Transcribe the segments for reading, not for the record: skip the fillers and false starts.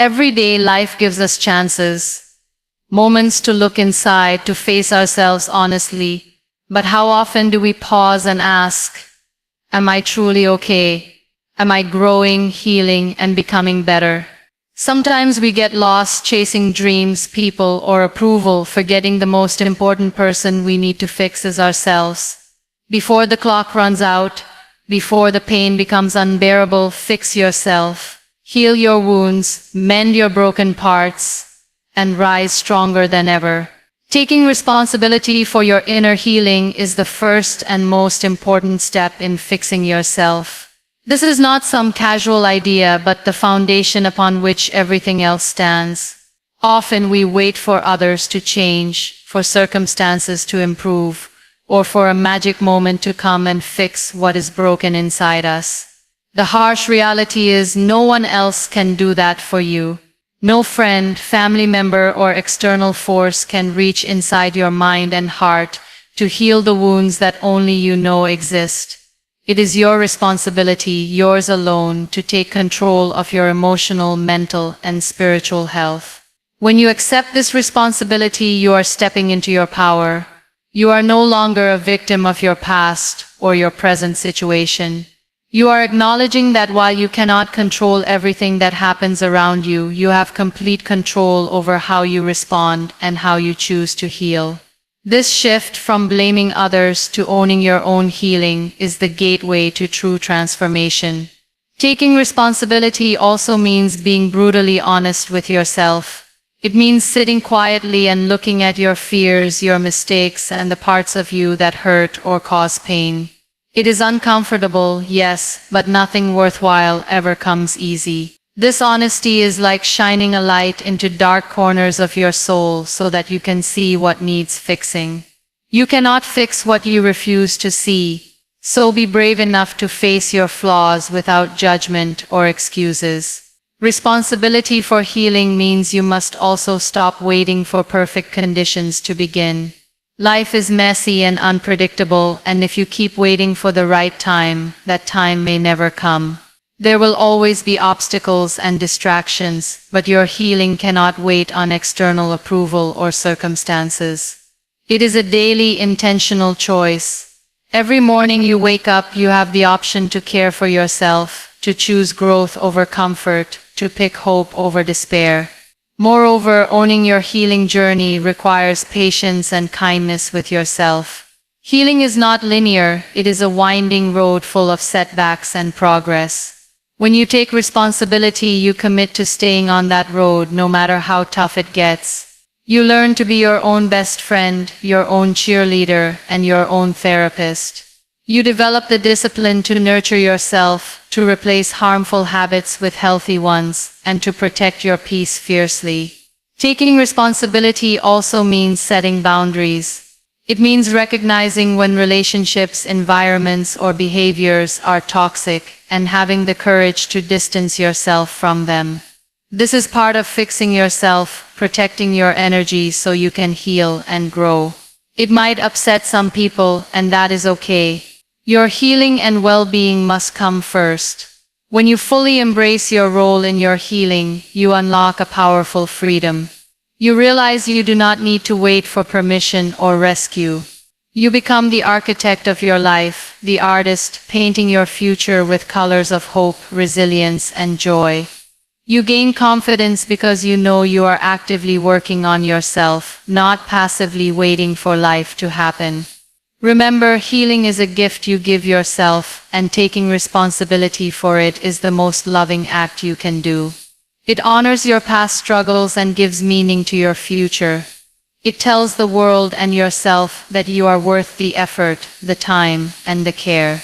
Every day life gives us chances, moments to look inside, to face ourselves honestly. But how often do we pause and ask, am I truly okay? Am I growing, healing, and becoming better? Sometimes we get lost chasing dreams, people, or approval, forgetting the most important person we need to fix is ourselves. Before the clock runs out, before the pain becomes unbearable, fix yourself. Heal your wounds, mend your broken parts, and rise stronger than ever. Taking responsibility for your inner healing is the first and most important step in fixing yourself. This is not some casual idea, but the foundation upon which everything else stands. Often we wait for others to change, for circumstances to improve, or for a magic moment to come and fix what is broken inside us. The harsh reality is no one else can do that for you. No friend, family member, or external force can reach inside your mind and heart to heal the wounds that only you know exist. It is your responsibility, yours alone, to take control of your emotional, mental, and spiritual health. When you accept this responsibility, you are stepping into your power. You are no longer a victim of your past or your present situation. You are acknowledging that while you cannot control everything that happens around you, you have complete control over how you respond and how you choose to heal. This shift from blaming others to owning your own healing is the gateway to true transformation. Taking responsibility also means being brutally honest with yourself. It means sitting quietly and looking at your fears, your mistakes, and the parts of you that hurt or cause pain. It is uncomfortable, yes, but nothing worthwhile ever comes easy. This honesty is like shining a light into dark corners of your soul so that you can see what needs fixing. You cannot fix what you refuse to see, so be brave enough to face your flaws without judgment or excuses. Responsibility for healing means you must also stop waiting for perfect conditions to begin. Life is messy and unpredictable, and if you keep waiting for the right time, that time may never come. There will always be obstacles and distractions, but your healing cannot wait on external approval or circumstances. It is a daily intentional choice. Every morning you wake up, you have the option to care for yourself, to choose growth over comfort, to pick hope over despair. Moreover, owning your healing journey requires patience and kindness with yourself. Healing is not linear, it is a winding road full of setbacks and progress. When you take responsibility, you commit to staying on that road no matter how tough it gets. You learn to be your own best friend, your own cheerleader, and your own therapist. You develop the discipline to nurture yourself, to replace harmful habits with healthy ones, and to protect your peace fiercely. Taking responsibility also means setting boundaries. It means recognizing when relationships, environments, or behaviors are toxic and having the courage to distance yourself from them. This is part of fixing yourself, protecting your energy so you can heal and grow. It might upset some people, and that is okay. Your healing and well-being must come first. When you fully embrace your role in your healing, you unlock a powerful freedom. You realize you do not need to wait for permission or rescue. You become the architect of your life, the artist, painting your future with colors of hope, resilience, and joy. You gain confidence because you know you are actively working on yourself, not passively waiting for life to happen. Remember, healing is a gift you give yourself, and taking responsibility for it is the most loving act you can do. It honors your past struggles and gives meaning to your future. It tells the world and yourself that you are worth the effort, the time, and the care.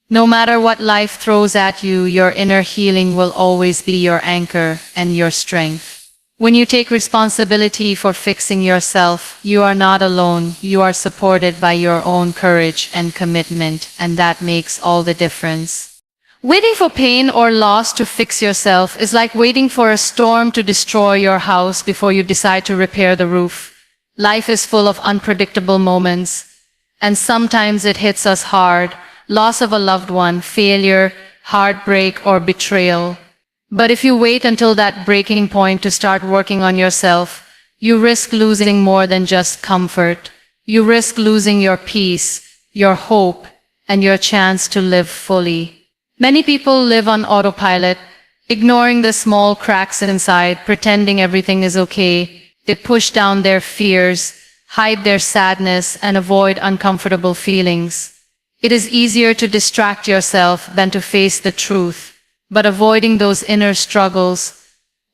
No matter what life throws at you, your inner healing will always be your anchor and your strength. When you take responsibility for fixing yourself, you are not alone, you are supported by your own courage and commitment, and that makes all the difference. Waiting for pain or loss to fix yourself is like waiting for a storm to destroy your house before you decide to repair the roof. Life is full of unpredictable moments, and sometimes it hits us hard. Loss of a loved one, failure, heartbreak, or betrayal. But if you wait until that breaking point to start working on yourself, you risk losing more than just comfort. You risk losing your peace, your hope, and your chance to live fully. Many people live on autopilot, ignoring the small cracks inside, pretending everything is okay. They push down their fears, hide their sadness, and avoid uncomfortable feelings. It is easier to distract yourself than to face the truth, but avoiding those inner struggles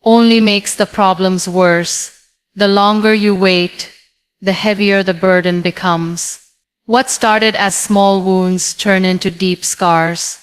only makes the problems worse. The longer you wait, the heavier the burden becomes. What started as small wounds turn into deep scars.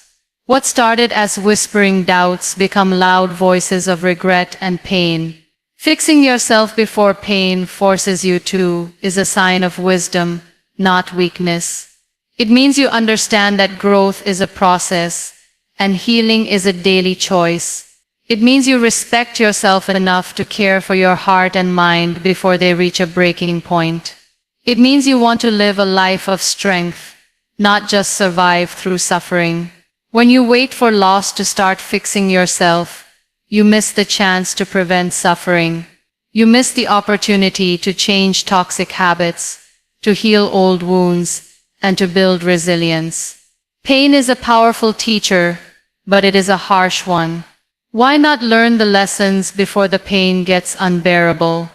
What started as whispering doubts become loud voices of regret and pain. Fixing yourself before pain forces you to is a sign of wisdom, not weakness. It means you understand that growth is a process, and healing is a daily choice. It means you respect yourself enough to care for your heart and mind before they reach a breaking point. It means you want to live a life of strength, not just survive through suffering. When you wait for loss to start fixing yourself, you miss the chance to prevent suffering. You miss the opportunity to change toxic habits, to heal old wounds, and to build resilience. Pain is a powerful teacher, but it is a harsh one. Why not learn the lessons before the pain gets unbearable?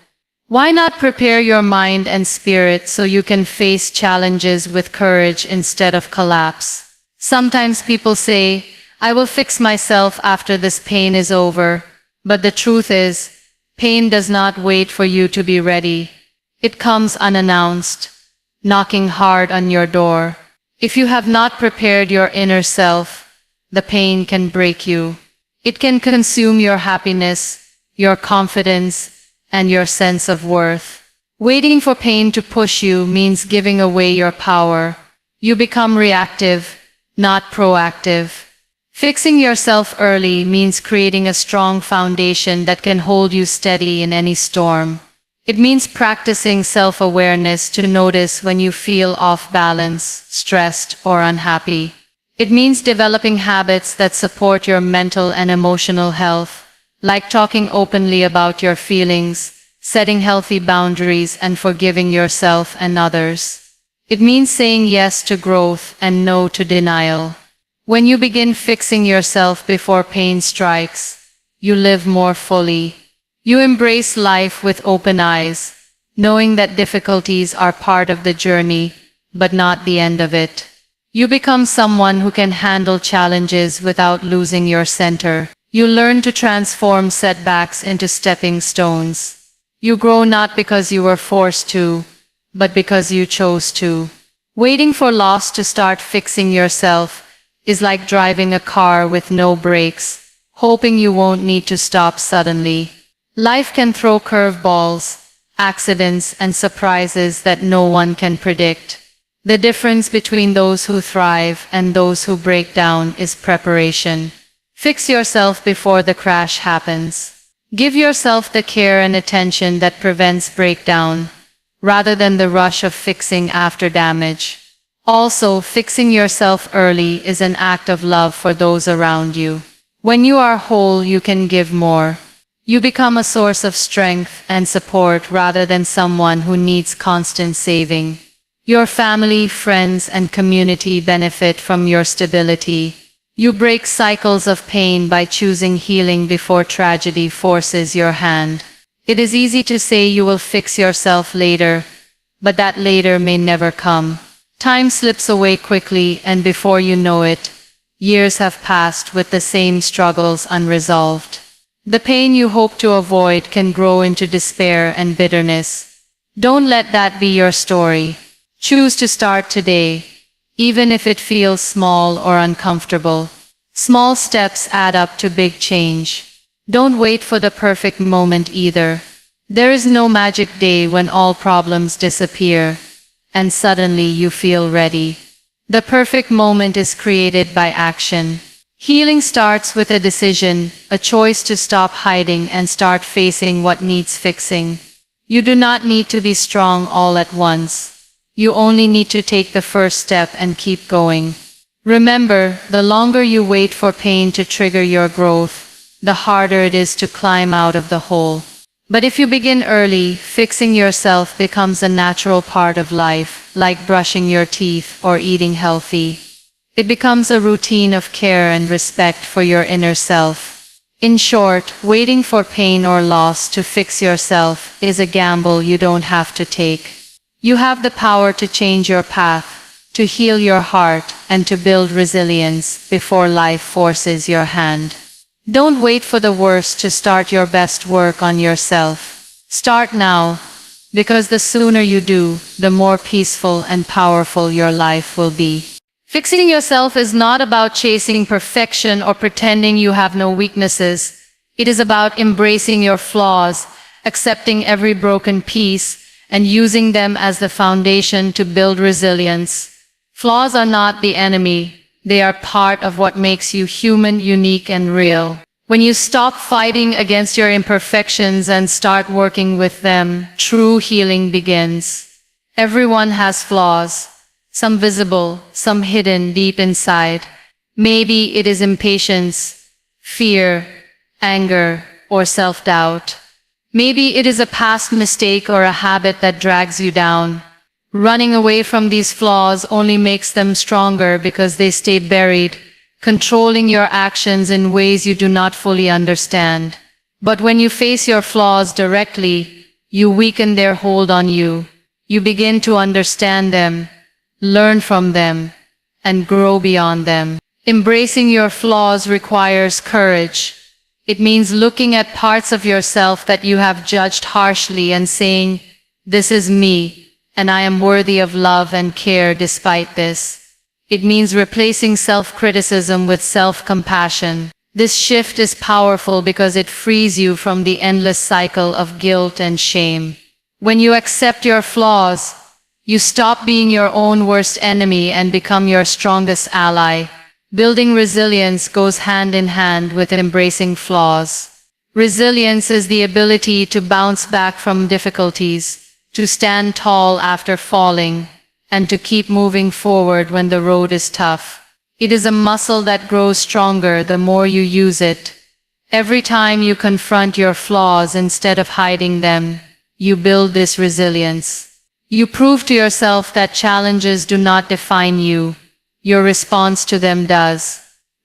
Why not prepare your mind and spirit so you can face challenges with courage instead of collapse? Sometimes people say, I will fix myself after this pain is over. But the truth is, pain does not wait for you to be ready. It comes unannounced, knocking hard on your door. If you have not prepared your inner self, the pain can break you. It can consume your happiness, your confidence, and your sense of worth. Waiting for pain to push you means giving away your power. You become reactive, not proactive. Fixing yourself early means creating a strong foundation that can hold you steady in any storm. It means practicing self-awareness to notice when you feel off balance, stressed, or unhappy. It means developing habits that support your mental and emotional health, like talking openly about your feelings, setting healthy boundaries, and forgiving yourself and others. It means saying yes to growth and no to denial. When you begin fixing yourself before pain strikes, you live more fully. You embrace life with open eyes, knowing that difficulties are part of the journey, but not the end of it. You become someone who can handle challenges without losing your center. You learn to transform setbacks into stepping stones. You grow not because you were forced to, but because you chose to. Waiting for loss to start fixing yourself is like driving a car with no brakes, hoping you won't need to stop suddenly. Life can throw curveballs, accidents, and surprises that no one can predict. The difference between those who thrive and those who break down is preparation. Fix yourself before the crash happens. Give yourself the care and attention that prevents breakdown, rather than the rush of fixing after damage. Also, fixing yourself early is an act of love for those around you. When you are whole, you can give more. You become a source of strength and support rather than someone who needs constant saving. Your family, friends, and community benefit from your stability. You break cycles of pain by choosing healing before tragedy forces your hand. It is easy to say you will fix yourself later, but that later may never come. Time slips away quickly, and before you know it, years have passed with the same struggles unresolved. The pain you hope to avoid can grow into despair and bitterness. Don't let that be your story. Choose to start today, even if it feels small or uncomfortable. Small steps add up to big change. Don't wait for the perfect moment either. There is no magic day when all problems disappear, and suddenly you feel ready. The perfect moment is created by action. Healing starts with a decision, a choice to stop hiding and start facing what needs fixing. You do not need to be strong all at once. You only need to take the first step and keep going. Remember, the longer you wait for pain to trigger your growth, the harder it is to climb out of the hole. But if you begin early, fixing yourself becomes a natural part of life, like brushing your teeth or eating healthy. It becomes a routine of care and respect for your inner self. In short, waiting for pain or loss to fix yourself is a gamble you don't have to take. You have the power to change your path, to heal your heart, and to build resilience before life forces your hand. Don't wait for the worst to start your best work on yourself. Start now, because the sooner you do, the more peaceful and powerful your life will be. Fixing yourself is not about chasing perfection or pretending you have no weaknesses. It is about embracing your flaws, accepting every broken piece, and using them as the foundation to build resilience. Flaws are not the enemy. They are part of what makes you human, unique, and real. When you stop fighting against your imperfections and start working with them, true healing begins. Everyone has flaws, some visible, some hidden deep inside. Maybe it is impatience, fear, anger, or self-doubt. Maybe it is a past mistake or a habit that drags you down. Running away from these flaws only makes them stronger because they stay buried, controlling your actions in ways you do not fully understand. But when you face your flaws directly, you weaken their hold on you. You begin to understand them, learn from them, and grow beyond them. Embracing your flaws requires courage. It means looking at parts of yourself that you have judged harshly and saying, "This is me, and I am worthy of love and care despite this." It means replacing self-criticism with self-compassion. This shift is powerful because it frees you from the endless cycle of guilt and shame. When you accept your flaws, you stop being your own worst enemy and become your strongest ally. Building resilience goes hand in hand with embracing flaws. Resilience is the ability to bounce back from difficulties, to stand tall after falling, and to keep moving forward when the road is tough. It is a muscle that grows stronger the more you use it. Every time you confront your flaws instead of hiding them, you build this resilience. You prove to yourself that challenges do not define you. Your response to them does.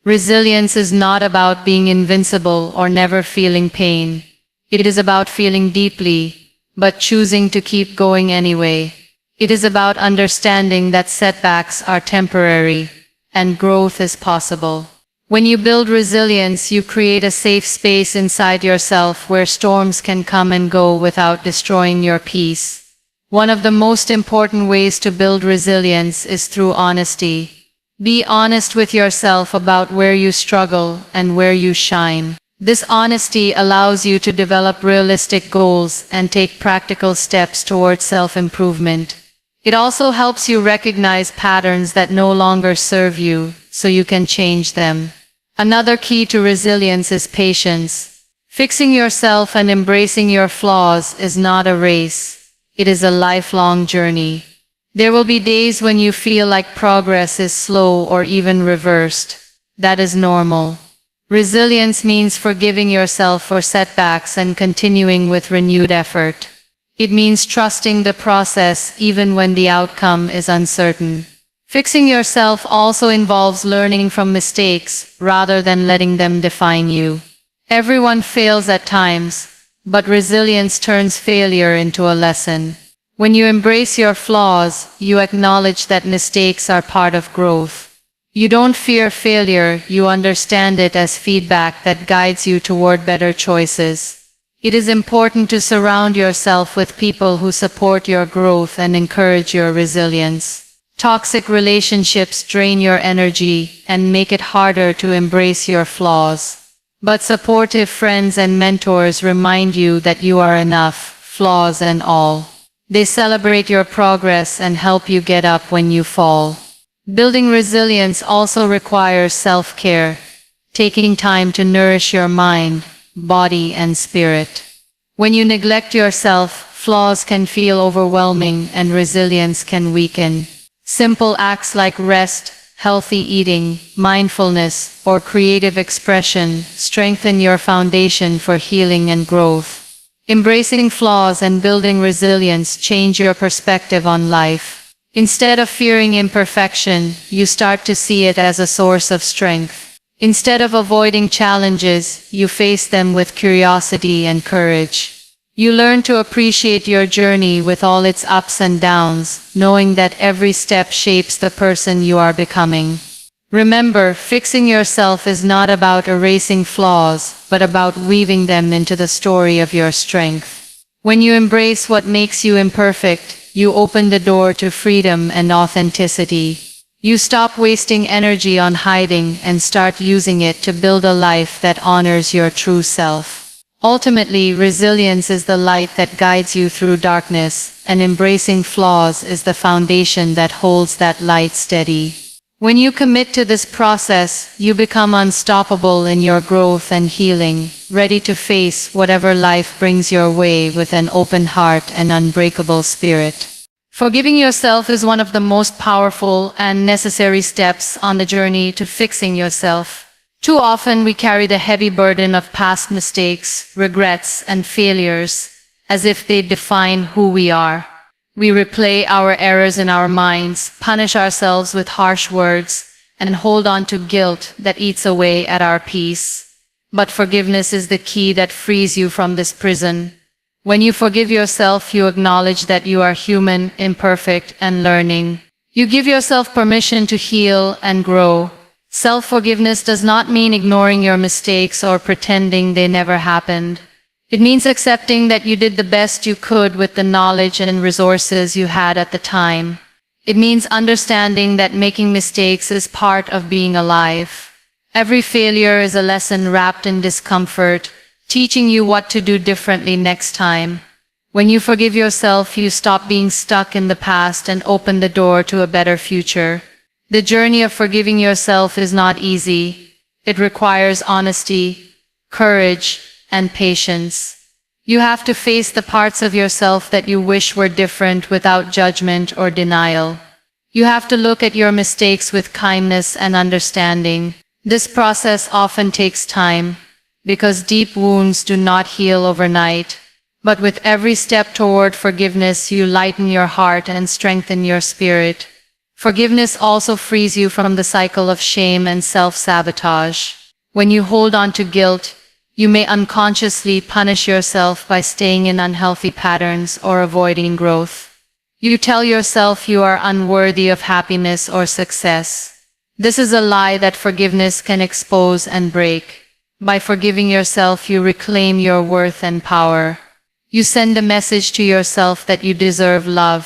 Resilience is not about being invincible or never feeling pain. It is about feeling deeply, but choosing to keep going anyway. It is about understanding that setbacks are temporary and growth is possible. When you build resilience, you create a safe space inside yourself where storms can come and go without destroying your peace. One of the most important ways to build resilience is through honesty. Be honest with yourself about where you struggle and where you shine. This honesty allows you to develop realistic goals and take practical steps towards self-improvement. It also helps you recognize patterns that no longer serve you, so you can change them. Another key to resilience is patience. Fixing yourself and embracing your flaws is not a race. It is a lifelong journey. There will be days when you feel like progress is slow or even reversed. That is normal. Resilience means forgiving yourself for setbacks and continuing with renewed effort. It means trusting the process even when the outcome is uncertain. Fixing yourself also involves learning from mistakes rather than letting them define you. Everyone fails at times, but resilience turns failure into a lesson. When you embrace your flaws, you acknowledge that mistakes are part of growth. You don't fear failure, you understand it as feedback that guides you toward better choices. It is important to surround yourself with people who support your growth and encourage your resilience. Toxic relationships drain your energy and make it harder to embrace your flaws. But supportive friends and mentors remind you that you are enough, flaws and all. They celebrate your progress and help you get up when you fall. Building resilience also requires self-care, taking time to nourish your mind, body, and spirit. When you neglect yourself, flaws can feel overwhelming and resilience can weaken. Simple acts like rest, healthy eating, mindfulness, or creative expression strengthen your foundation for healing and growth. Embracing flaws and building resilience change your perspective on life. Instead of fearing imperfection, you start to see it as a source of strength. Instead of avoiding challenges, you face them with curiosity and courage. You learn to appreciate your journey with all its ups and downs, knowing that every step shapes the person you are becoming. Remember, fixing yourself is not about erasing flaws, but about weaving them into the story of your strength. When you embrace what makes you imperfect, you open the door to freedom and authenticity. You stop wasting energy on hiding and start using it to build a life that honors your true self. Ultimately, resilience is the light that guides you through darkness, and embracing flaws is the foundation that holds that light steady. When you commit to this process, you become unstoppable in your growth and healing, ready to face whatever life brings your way with an open heart and unbreakable spirit. Forgiving yourself is one of the most powerful and necessary steps on the journey to fixing yourself. Too often we carry the heavy burden of past mistakes, regrets, and failures, as if they define who we are. We replay our errors in our minds, punish ourselves with harsh words, and hold on to guilt that eats away at our peace. But forgiveness is the key that frees you from this prison. When you forgive yourself, you acknowledge that you are human, imperfect, and learning. You give yourself permission to heal and grow. Self-forgiveness does not mean ignoring your mistakes or pretending they never happened. It means accepting that you did the best you could with the knowledge and resources you had at the time. It means understanding that making mistakes is part of being alive. Every failure is a lesson wrapped in discomfort, teaching you what to do differently next time. When you forgive yourself, you stop being stuck in the past and open the door to a better future. The journey of forgiving yourself is not easy. It requires honesty, courage, and patience. You have to face the parts of yourself that you wish were different without judgment or denial. You have to look at your mistakes with kindness and understanding. This process often takes time, because deep wounds do not heal overnight. But with every step toward forgiveness, you lighten your heart and strengthen your spirit. Forgiveness also frees you from the cycle of shame and self-sabotage. When you hold on to guilt, you may unconsciously punish yourself by staying in unhealthy patterns or avoiding growth. You tell yourself you are unworthy of happiness or success. This is a lie that forgiveness can expose and break. By forgiving yourself, you reclaim your worth and power. You send a message to yourself that you deserve love,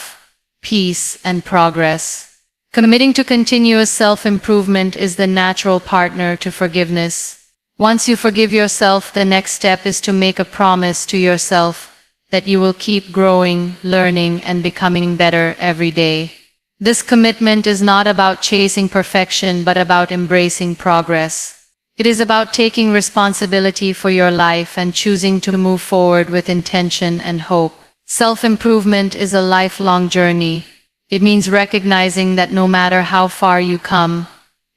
peace, and progress. Committing to continuous self-improvement is the natural partner to forgiveness. Once you forgive yourself, the next step is to make a promise to yourself that you will keep growing, learning, and becoming better every day. This commitment is not about chasing perfection, but about embracing progress. It is about taking responsibility for your life and choosing to move forward with intention and hope. Self-improvement is a lifelong journey. It means recognizing that no matter how far you come,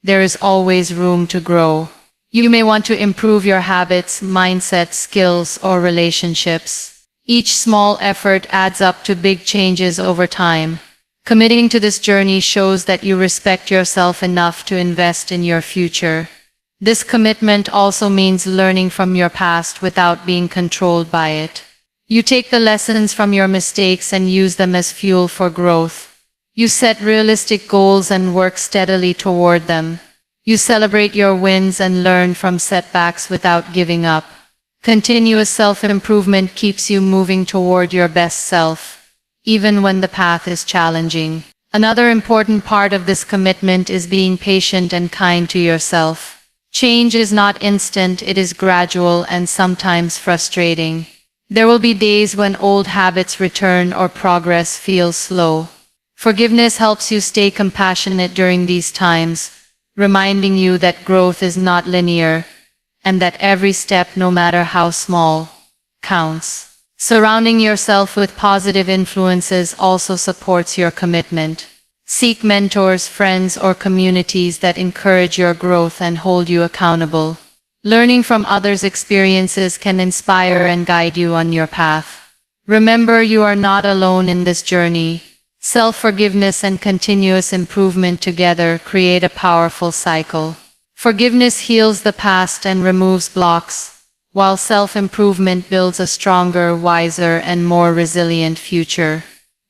there is always room to grow. You may want to improve your habits, mindset, skills, or relationships. Each small effort adds up to big changes over time. Committing to this journey shows that you respect yourself enough to invest in your future. This commitment also means learning from your past without being controlled by it. You take the lessons from your mistakes and use them as fuel for growth. You set realistic goals and work steadily toward them. You celebrate your wins and learn from setbacks without giving up. Continuous self-improvement keeps you moving toward your best self, even when the path is challenging. Another important part of this commitment is being patient and kind to yourself. Change is not instant, it is gradual and sometimes frustrating. There will be days when old habits return or progress feels slow. Forgiveness helps you stay compassionate during these times, reminding you that growth is not linear, and that every step, no matter how small, counts. Surrounding yourself with positive influences also supports your commitment. Seek mentors, friends, or communities that encourage your growth and hold you accountable. Learning from others' experiences can inspire and guide you on your path. Remember, you are not alone in this journey. Self-forgiveness and continuous improvement together create a powerful cycle. Forgiveness heals the past and removes blocks, while self-improvement builds a stronger, wiser, and more resilient future.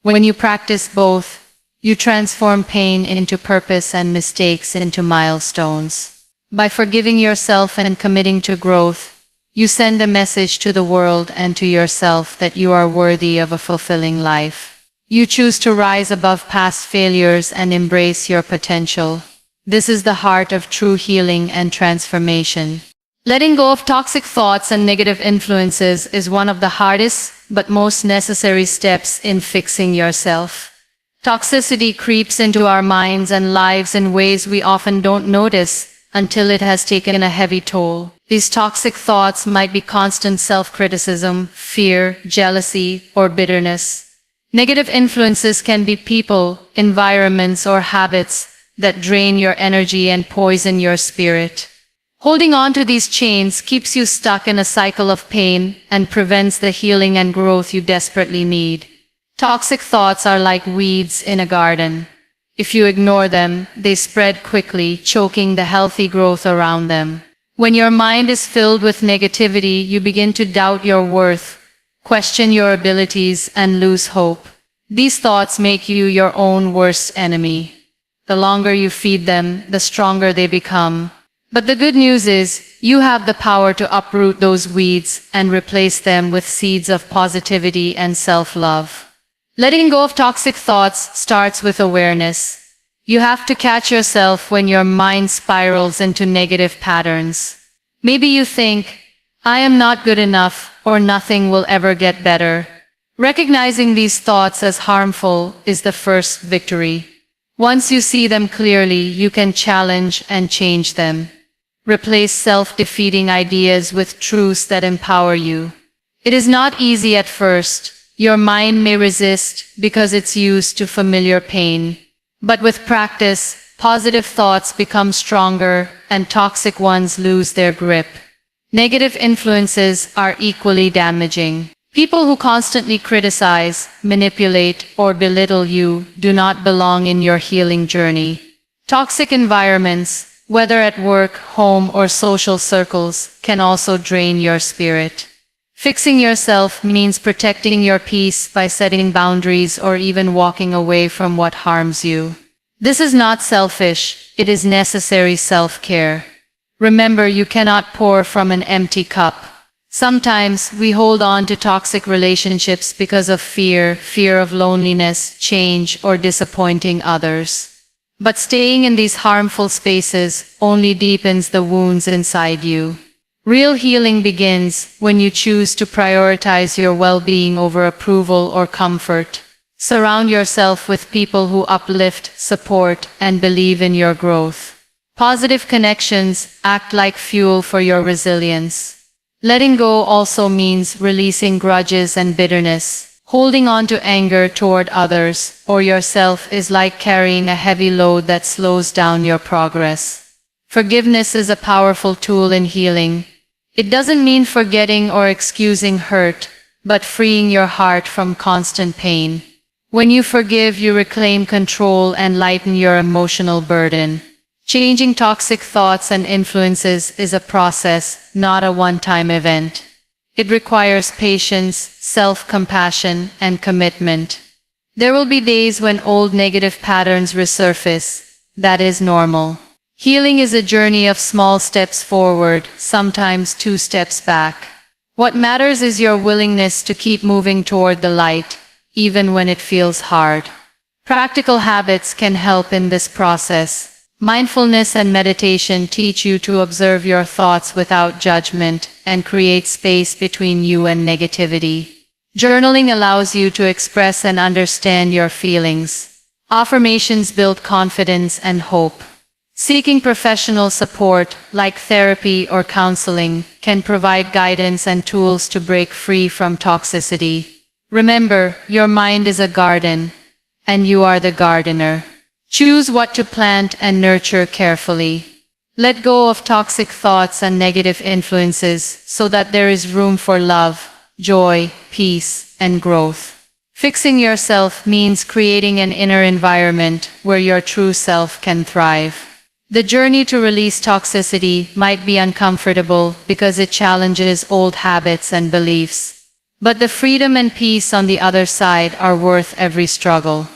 When you practice both, you transform pain into purpose and mistakes into milestones. By forgiving yourself and committing to growth, you send a message to the world and to yourself that you are worthy of a fulfilling life. You choose to rise above past failures and embrace your potential. This is the heart of true healing and transformation. Letting go of toxic thoughts and negative influences is one of the hardest but most necessary steps in fixing yourself. Toxicity creeps into our minds and lives in ways we often don't notice until it has taken a heavy toll. These toxic thoughts might be constant self-criticism, fear, jealousy, or bitterness. Negative influences can be people, environments, or habits that drain your energy and poison your spirit. Holding on to these chains keeps you stuck in a cycle of pain and prevents the healing and growth you desperately need. Toxic thoughts are like weeds in a garden. If you ignore them, they spread quickly, choking the healthy growth around them. When your mind is filled with negativity, you begin to doubt your worth, question your abilities, and lose hope. These thoughts make you your own worst enemy. The longer you feed them, the stronger they become. But the good news is, you have the power to uproot those weeds and replace them with seeds of positivity and self-love. Letting go of toxic thoughts starts with awareness. You have to catch yourself when your mind spirals into negative patterns. Maybe you think, I am not good enough, or nothing will ever get better. Recognizing these thoughts as harmful is the first victory. Once you see them clearly, you can challenge and change them. Replace self-defeating ideas with truths that empower you. It is not easy at first. Your mind may resist because it's used to familiar pain. But with practice, positive thoughts become stronger and toxic ones lose their grip. Negative influences are equally damaging. People who constantly criticize, manipulate, or belittle you do not belong in your healing journey. Toxic environments, whether at work, home, or social circles, can also drain your spirit. Fixing yourself means protecting your peace by setting boundaries or even walking away from what harms you. This is not selfish, it is necessary self-care. Remember, you cannot pour from an empty cup. Sometimes we hold on to toxic relationships because of fear of loneliness, change, or disappointing others. But staying in these harmful spaces only deepens the wounds inside you. Real healing begins when you choose to prioritize your well-being over approval or comfort. Surround yourself with people who uplift, support, and believe in your growth. Positive connections act like fuel for your resilience. Letting go also means releasing grudges and bitterness. Holding on to anger toward others or yourself is like carrying a heavy load that slows down your progress. Forgiveness is a powerful tool in healing. It doesn't mean forgetting or excusing hurt, but freeing your heart from constant pain. When you forgive, you reclaim control and lighten your emotional burden. Changing toxic thoughts and influences is a process, not a one-time event. It requires patience, self-compassion, and commitment. There will be days when old negative patterns resurface. That is normal. Healing is a journey of small steps forward, sometimes 2 steps back. What matters is your willingness to keep moving toward the light, even when it feels hard. Practical habits can help in this process. Mindfulness and meditation teach you to observe your thoughts without judgment and create space between you and negativity. Journaling allows you to express and understand your feelings. Affirmations build confidence and hope. Seeking professional support, like therapy or counseling, can provide guidance and tools to break free from toxicity. Remember, your mind is a garden, and you are the gardener. Choose what to plant and nurture carefully. Let go of toxic thoughts and negative influences so that there is room for love, joy, peace, and growth. Fixing yourself means creating an inner environment where your true self can thrive. The journey to release toxicity might be uncomfortable because it challenges old habits and beliefs. But the freedom and peace on the other side are worth every struggle.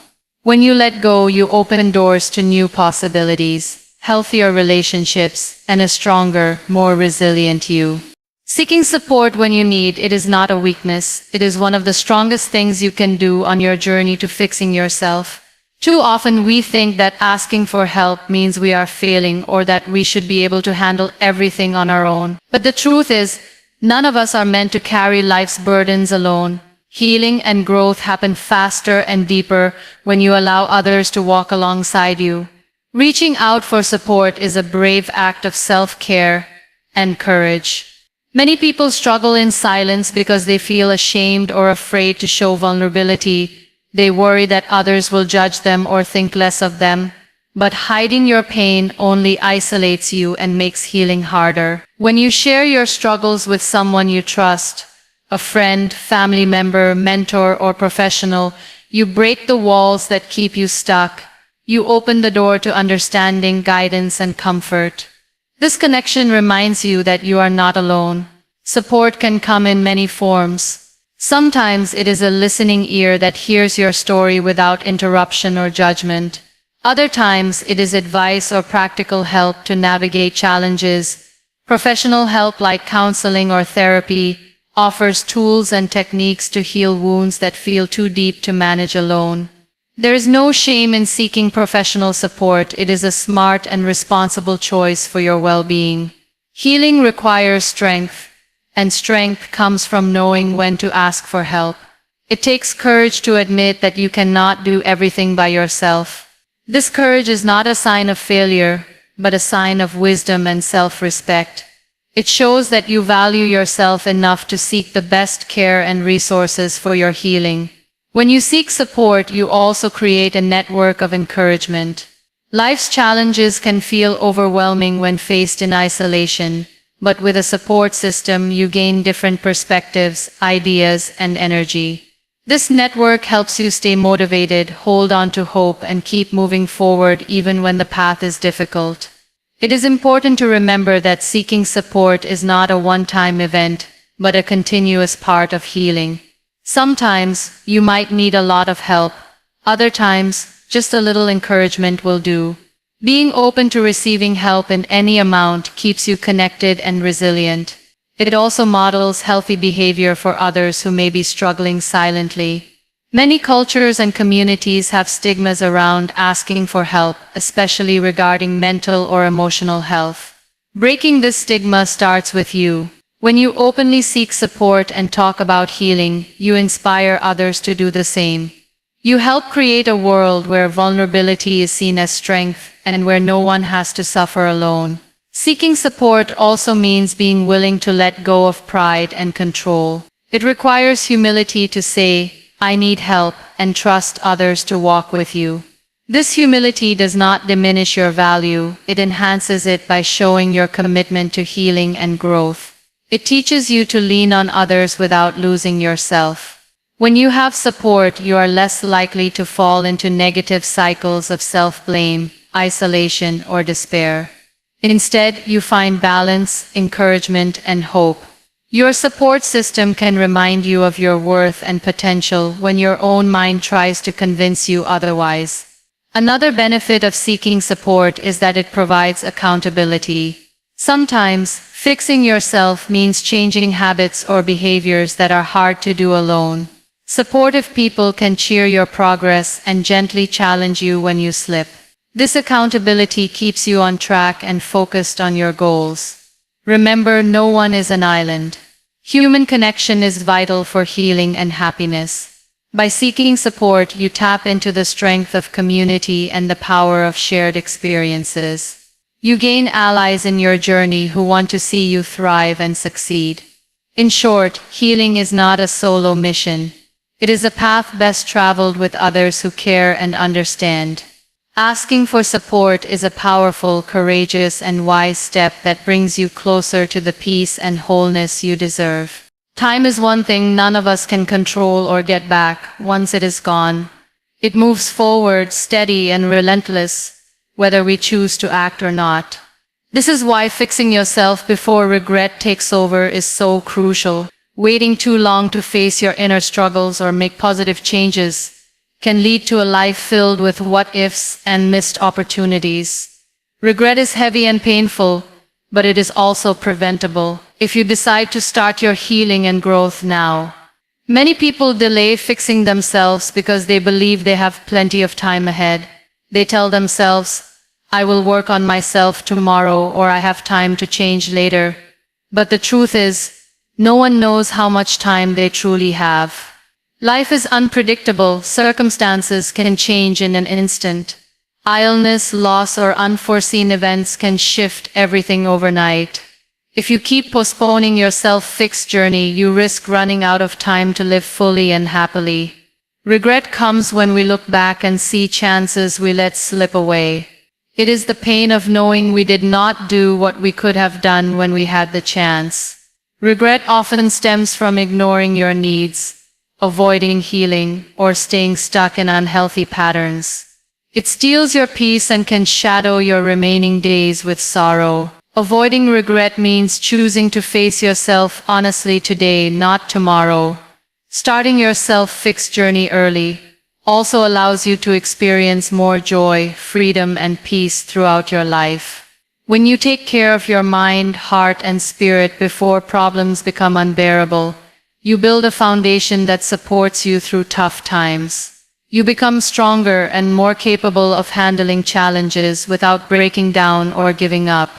When you let go, you open doors to new possibilities, healthier relationships, and a stronger, more resilient you. Seeking support when you need it is not a weakness, it is one of the strongest things you can do on your journey to fixing yourself. Too often we think that asking for help means we are failing or that we should be able to handle everything on our own. But the truth is, none of us are meant to carry life's burdens alone. Healing and growth happen faster and deeper when you allow others to walk alongside you. Reaching out for support is a brave act of self-care and courage. Many people struggle in silence because they feel ashamed or afraid to show vulnerability. They worry that others will judge them or think less of them. But hiding your pain only isolates you and makes healing harder. When you share your struggles with someone you trust, a friend, family member, mentor, or professional, you break the walls that keep you stuck. You open the door to understanding, guidance, and comfort. This connection reminds you that you are not alone. Support can come in many forms. Sometimes it is a listening ear that hears your story without interruption or judgment. Other times it is advice or practical help to navigate challenges. Professional help like counseling or therapy offers tools and techniques to heal wounds that feel too deep to manage alone. There is no shame in seeking professional support. It is a smart and responsible choice for your well-being. Healing requires strength, and strength comes from knowing when to ask for help. It takes courage to admit that you cannot do everything by yourself. This courage is not a sign of failure, but a sign of wisdom and self-respect. It shows that you value yourself enough to seek the best care and resources for your healing. When you seek support, you also create a network of encouragement. Life's challenges can feel overwhelming when faced in isolation, but with a support system, you gain different perspectives, ideas, and energy. This network helps you stay motivated, hold on to hope, and keep moving forward even when the path is difficult. It is important to remember that seeking support is not a one-time event, but a continuous part of healing. Sometimes you might need a lot of help. Other times, just a little encouragement will do. Being open to receiving help in any amount keeps you connected and resilient. It also models healthy behavior for others who may be struggling silently. Many cultures and communities have stigmas around asking for help, especially regarding mental or emotional health. Breaking this stigma starts with you. When you openly seek support and talk about healing, you inspire others to do the same. You help create a world where vulnerability is seen as strength and where no one has to suffer alone. Seeking support also means being willing to let go of pride and control. It requires humility to say, "I need help," and trust others to walk with you. This humility does not diminish your value, it enhances it by showing your commitment to healing and growth. It teaches you to lean on others without losing yourself. When you have support, you are less likely to fall into negative cycles of self-blame, isolation, or despair. Instead, you find balance, encouragement, and hope. Your support system can remind you of your worth and potential when your own mind tries to convince you otherwise. Another benefit of seeking support is that it provides accountability. Sometimes, fixing yourself means changing habits or behaviors that are hard to do alone. Supportive people can cheer your progress and gently challenge you when you slip. This accountability keeps you on track and focused on your goals. Remember, no one is an island. Human connection is vital for healing and happiness. By seeking support, you tap into the strength of community and the power of shared experiences. You gain allies in your journey who want to see you thrive and succeed. In short, healing is not a solo mission. It is a path best traveled with others who care and understand. Asking for support is a powerful, courageous, and wise step that brings you closer to the peace and wholeness you deserve. Time is one thing none of us can control or get back. Once it is gone, it moves forward, steady and relentless, whether we choose to act or not. This is why fixing yourself before regret takes over is so crucial. Waiting too long to face your inner struggles or make positive changes can lead to a life filled with what-ifs and missed opportunities. Regret is heavy and painful, but it is also preventable if you decide to start your healing and growth now. Many people delay fixing themselves because they believe they have plenty of time ahead. They tell themselves, I will work on myself tomorrow, or I have time to change later. But the truth is, no one knows how much time they truly have. Life is unpredictable. Circumstances can change in an instant. Illness, loss, or unforeseen events can shift everything overnight. If you keep postponing your self-fixed journey, you risk running out of time to live fully and happily. Regret comes when we look back and see chances we let slip away. It is the pain of knowing we did not do what we could have done when we had the chance. Regret often stems from ignoring your needs, avoiding healing, or staying stuck in unhealthy patterns. It steals your peace and can shadow your remaining days with sorrow. Avoiding regret means choosing to face yourself honestly today, not tomorrow. Starting your self-fixed journey early also allows you to experience more joy, freedom, and peace throughout your life. When you take care of your mind, heart, and spirit before problems become unbearable, you build a foundation that supports you through tough times. You become stronger and more capable of handling challenges without breaking down or giving up.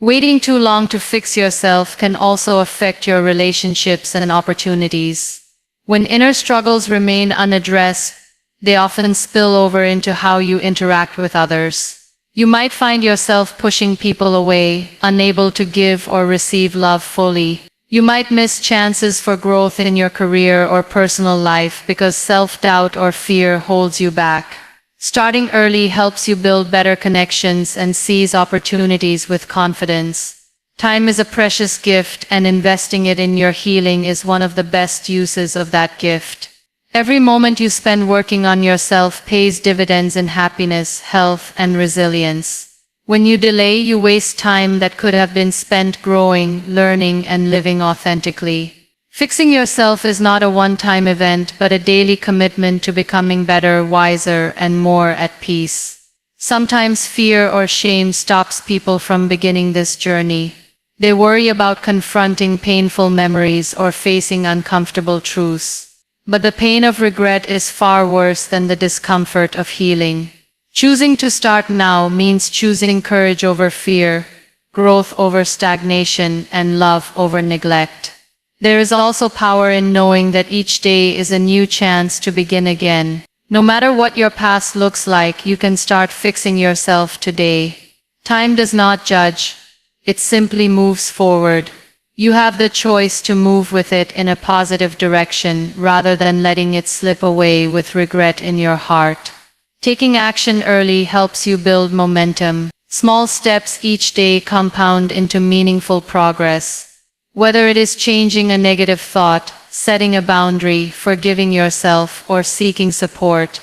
Waiting too long to fix yourself can also affect your relationships and opportunities. When inner struggles remain unaddressed, they often spill over into how you interact with others. You might find yourself pushing people away, unable to give or receive love fully. You might miss chances for growth in your career or personal life because self-doubt or fear holds you back. Starting early helps you build better connections and seize opportunities with confidence. Time is a precious gift, and investing it in your healing is one of the best uses of that gift. Every moment you spend working on yourself pays dividends in happiness, health, and resilience. When you delay, you waste time that could have been spent growing, learning, and living authentically. Fixing yourself is not a one-time event, but a daily commitment to becoming better, wiser, and more at peace. Sometimes fear or shame stops people from beginning this journey. They worry about confronting painful memories or facing uncomfortable truths. But the pain of regret is far worse than the discomfort of healing. Choosing to start now means choosing courage over fear, growth over stagnation, and love over neglect. There is also power in knowing that each day is a new chance to begin again. No matter what your past looks like, you can start fixing yourself today. Time does not judge. It simply moves forward. You have the choice to move with it in a positive direction rather than letting it slip away with regret in your heart. Taking action early helps you build momentum. Small steps each day compound into meaningful progress. Whether it is changing a negative thought, setting a boundary, forgiving yourself, or seeking support,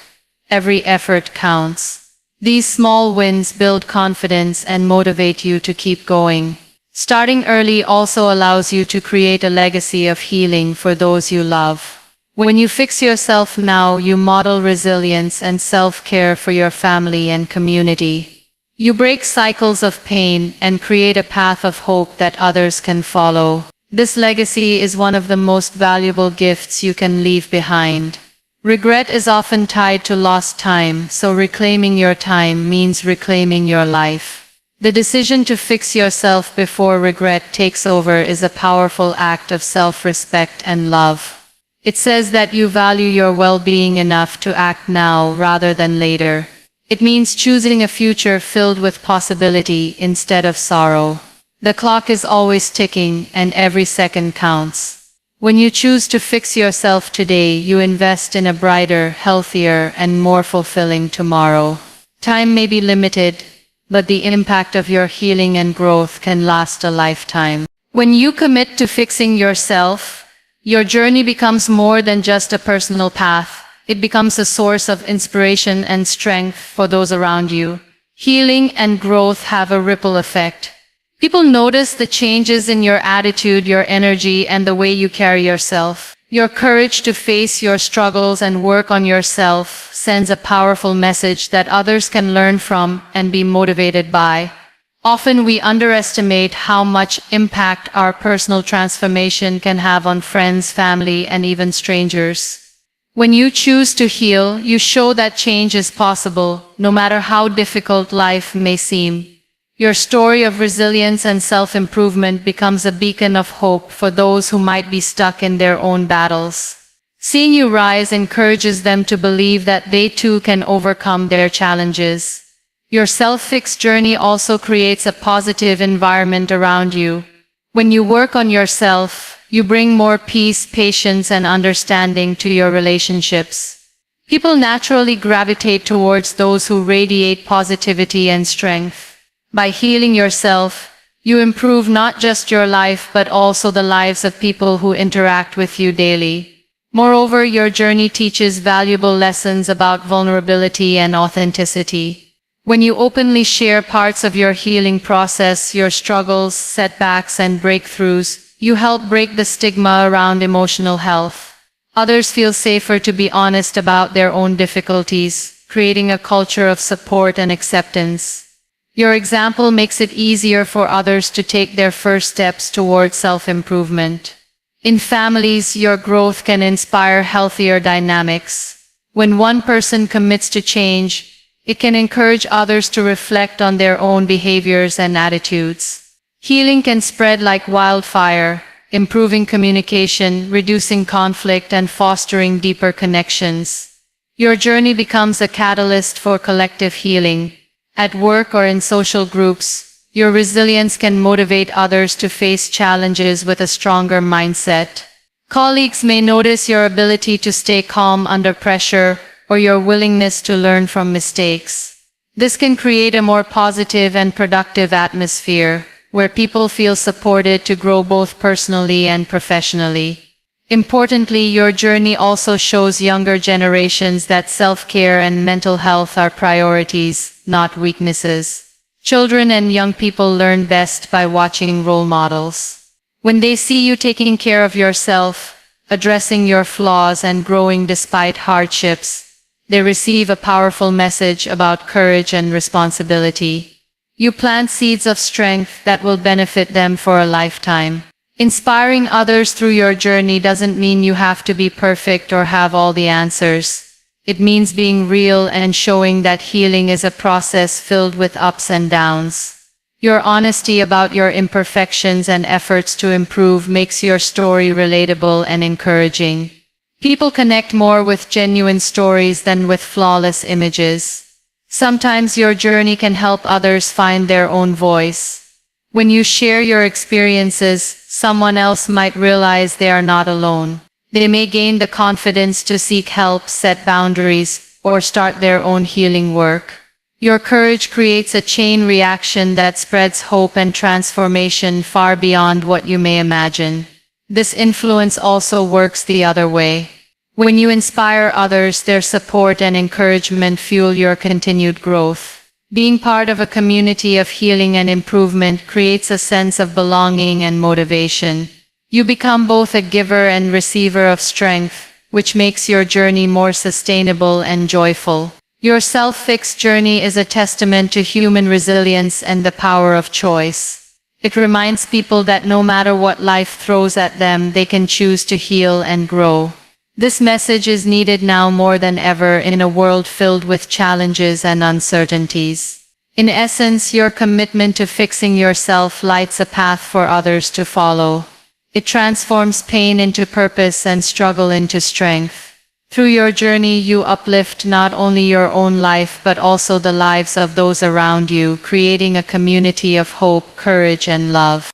every effort counts. These small wins build confidence and motivate you to keep going. Starting early also allows you to create a legacy of healing for those you love. When you fix yourself now, you model resilience and self-care for your family and community. You break cycles of pain and create a path of hope that others can follow. This legacy is one of the most valuable gifts you can leave behind. Regret is often tied to lost time, so reclaiming your time means reclaiming your life. The decision to fix yourself before regret takes over is a powerful act of self-respect and love. It says that you value your well-being enough to act now rather than later. It means choosing a future filled with possibility instead of sorrow. The clock is always ticking, and every second counts. When you choose to fix yourself today, you invest in a brighter, healthier, and more fulfilling tomorrow. Time may be limited, but the impact of your healing and growth can last a lifetime. When you commit to fixing yourself, your journey becomes more than just a personal path. It becomes a source of inspiration and strength for those around you. Healing and growth have a ripple effect. People notice the changes in your attitude, your energy, and the way you carry yourself. Your courage to face your struggles and work on yourself sends a powerful message that others can learn from and be motivated by. Often we underestimate how much impact our personal transformation can have on friends, family, and even strangers. When you choose to heal, you show that change is possible, no matter how difficult life may seem. Your story of resilience and self-improvement becomes a beacon of hope for those who might be stuck in their own battles. Seeing you rise encourages them to believe that they too can overcome their challenges. Your self-fix journey also creates a positive environment around you. When you work on yourself, you bring more peace, patience, and understanding to your relationships. People naturally gravitate towards those who radiate positivity and strength. By healing yourself, you improve not just your life but also the lives of people who interact with you daily. Moreover, your journey teaches valuable lessons about vulnerability and authenticity. When you openly share parts of your healing process, your struggles, setbacks, and breakthroughs, you help break the stigma around emotional health. Others feel safer to be honest about their own difficulties, creating a culture of support and acceptance. Your example makes it easier for others to take their first steps towards self-improvement. In families, your growth can inspire healthier dynamics. When one person commits to change, it can encourage others to reflect on their own behaviors and attitudes. Healing can spread like wildfire, improving communication, reducing conflict, and fostering deeper connections. Your journey becomes a catalyst for collective healing. At work or in social groups, your resilience can motivate others to face challenges with a stronger mindset. Colleagues may notice your ability to stay calm under pressure or your willingness to learn from mistakes. This can create a more positive and productive atmosphere, where people feel supported to grow both personally and professionally. Importantly, your journey also shows younger generations that self-care and mental health are priorities, not weaknesses. Children and young people learn best by watching role models. When they see you taking care of yourself, addressing your flaws, and growing despite hardships, they receive a powerful message about courage and responsibility. You plant seeds of strength that will benefit them for a lifetime. Inspiring others through your journey doesn't mean you have to be perfect or have all the answers. It means being real and showing that healing is a process filled with ups and downs. Your honesty about your imperfections and efforts to improve makes your story relatable and encouraging. People connect more with genuine stories than with flawless images. Sometimes your journey can help others find their own voice. When you share your experiences, someone else might realize they are not alone. They may gain the confidence to seek help, set boundaries, or start their own healing work. Your courage creates a chain reaction that spreads hope and transformation far beyond what you may imagine. This influence also works the other way. When you inspire others, their support and encouragement fuel your continued growth. Being part of a community of healing and improvement creates a sense of belonging and motivation. You become both a giver and receiver of strength, which makes your journey more sustainable and joyful. Your self-fix journey is a testament to human resilience and the power of choice. It reminds people that no matter what life throws at them, they can choose to heal and grow. This message is needed now more than ever in a world filled with challenges and uncertainties. In essence, your commitment to fixing yourself lights a path for others to follow. It transforms pain into purpose and struggle into strength. Through your journey, you uplift not only your own life but also the lives of those around you, creating a community of hope, courage, and love.